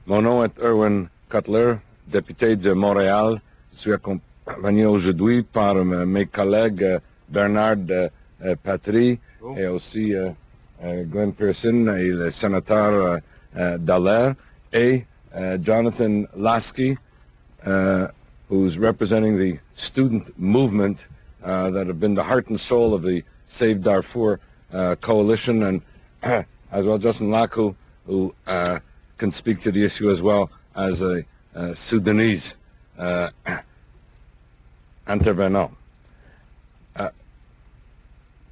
Mon nom est Erwin Cutler, député de Montréal. Je suis accompagné aujourd'hui par mes collègues Bernard Patry et aussi Glenn Pearson et le sénateur Dallaire et Jonathan Lasky, who's representing the student movement that have been the heart and soul of the Save Darfur coalition, and as well Justin Laku, who can speak to the issue as well as a Sudanese intervenant.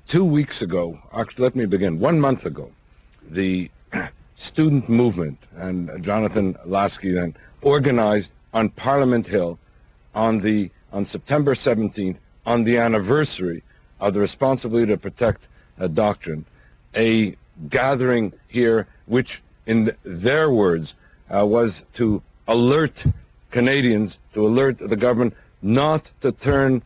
2 weeks ago, actually let me begin, 1 month ago, the student movement and Jonathan Lasky then organized on Parliament Hill on September 17th, on the anniversary of the Responsibility to Protect doctrine, a gathering here which, in their words, was to alert Canadians, to alert the government not to turn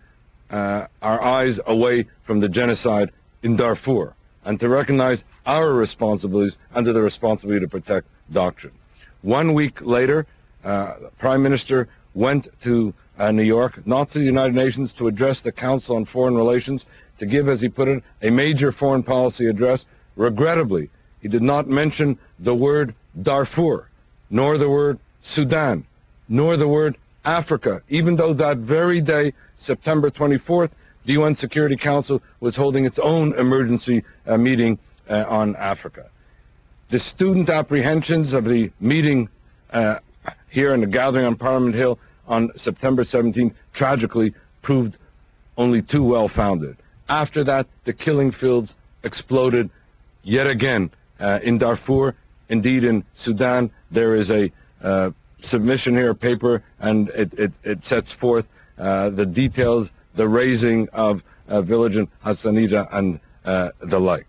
our eyes away from the genocide in Darfur, and to recognize our responsibilities under the Responsibility to Protect doctrine. 1 week later, the Prime Minister went to New York, not to the United Nations, to address the Council on Foreign Relations, to give, as he put it, a major foreign policy address. Regrettably, he did not mention the word Darfur, nor the word Sudan, nor the word Africa, even though that very day, September 24th, the UN Security Council was holding its own emergency meeting on Africa. The student apprehensions of the meeting here in the gathering on Parliament Hill on September 17th tragically proved only too well-founded. After that, the killing fields exploded yet again in Darfur. Indeed, in Sudan, there is a submission here, a paper, and it sets forth the details, the raising of a village in Hassanita and the like.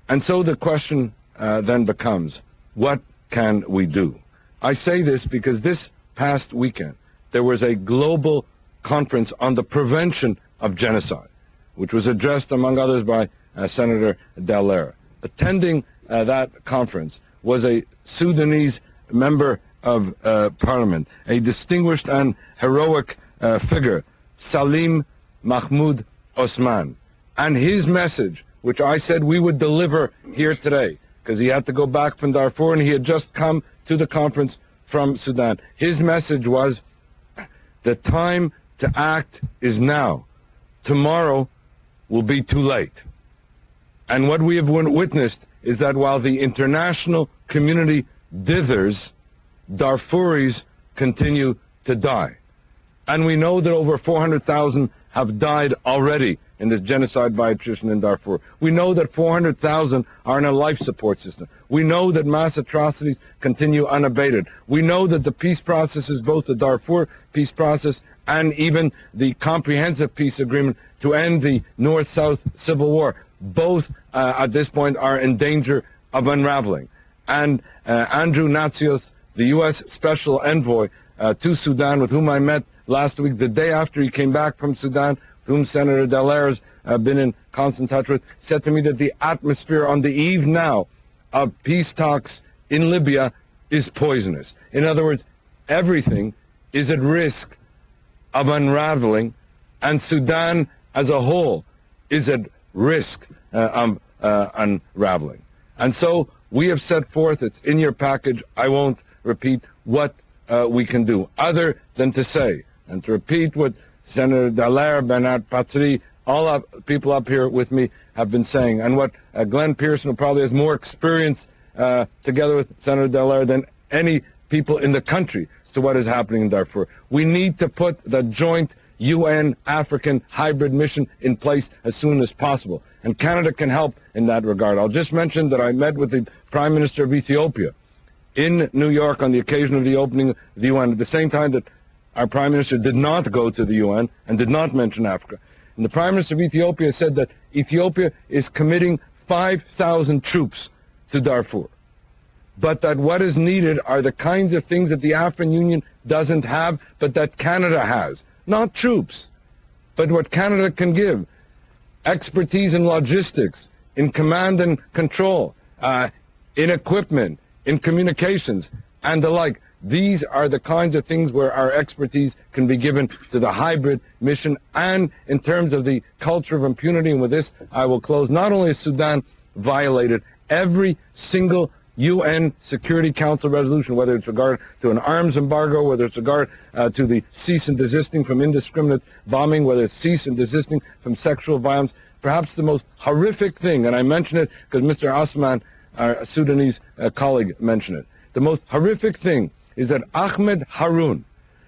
And so the question then becomes, what can we do? I say this because this past weekend, there was a global conference on the prevention of genocide, which was addressed, among others, by Senator Dallaire. Attending that conference was a Sudanese member of Parliament, a distinguished and heroic figure, Salim Mahmoud Osman. And his message, which I said we would deliver here today, because he had to go back from Darfur and he had just come to the conference from Sudan. His message was, the time to act is now. Tomorrow will be too late. And what we have witnessed is that while the international community dithers, Darfuris continue to die. And we know that over 400,000 have died already in the genocide by attrition in Darfur. We know that 400,000 are in a life support system. We know that mass atrocities continue unabated. We know that the peace processes, both the Darfur peace process and even the comprehensive peace agreement to end the North-South civil war, both at this point are in danger of unraveling. And Andrew Natsios, the U.S. Special Envoy to Sudan, with whom I met last week, the day after he came back from Sudan, whom Senator Dallaire has been in constant touch with, said to me that the atmosphere on the eve now of peace talks in Libya is poisonous. In other words, everything is at risk of unraveling, and Sudan as a whole is at risk of unraveling. And so we have set forth, it's in your package, I won't repeat what we can do, other than to say, and to repeat what Senator Dallaire, Bernard Patry, all people up here with me have been saying, and what Glenn Pearson, who probably has more experience together with Senator Dallaire than any people in the country as to what is happening in Darfur. We need to put the joint UN-African hybrid mission in place as soon as possible, and Canada can help in that regard. I'll just mention that I met with the Prime Minister of Ethiopia in New York on the occasion of the opening of the UN, at the same time that our Prime Minister did not go to the UN and did not mention Africa. And the Prime Minister of Ethiopia said that Ethiopia is committing 5,000 troops to Darfur, but that what is needed are the kinds of things that the African Union doesn't have, but that Canada has. Not troops, but what Canada can give. Expertise in logistics, in command and control, in equipment, in communications, and the like. These are the kinds of things where our expertise can be given to the hybrid mission. And in terms of the culture of impunity, and with this I will close, not only has Sudan violated every single UN Security Council resolution, whether it's regard to an arms embargo, whether it's regard to the cease and desisting from indiscriminate bombing, whether it's cease and desisting from sexual violence. Perhaps the most horrific thing, and I mention it because Mr. Osman, our Sudanese colleague, mentioned it. The most horrific thing is that Ahmed Haroun,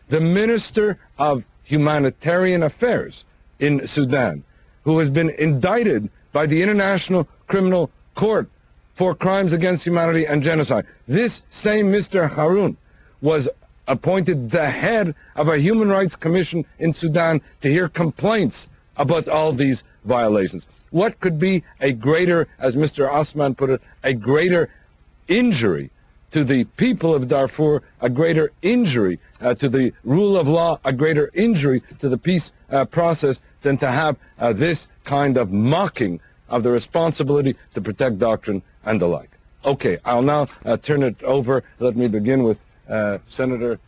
the Minister of Humanitarian Affairs in Sudan, who has been indicted by the International Criminal Court for crimes against humanity and genocide. This same Mr. Haroun was appointed the head of a Human Rights Commission in Sudan to hear complaints about all these violations. What could be a greater, as Mr. Osman put it, a greater injury to the people of Darfur, a greater injury to the rule of law, a greater injury to the peace process than to have this kind of mocking of the responsibility to protect doctrine and the like. Okay, I'll now turn it over. Let me begin with Senator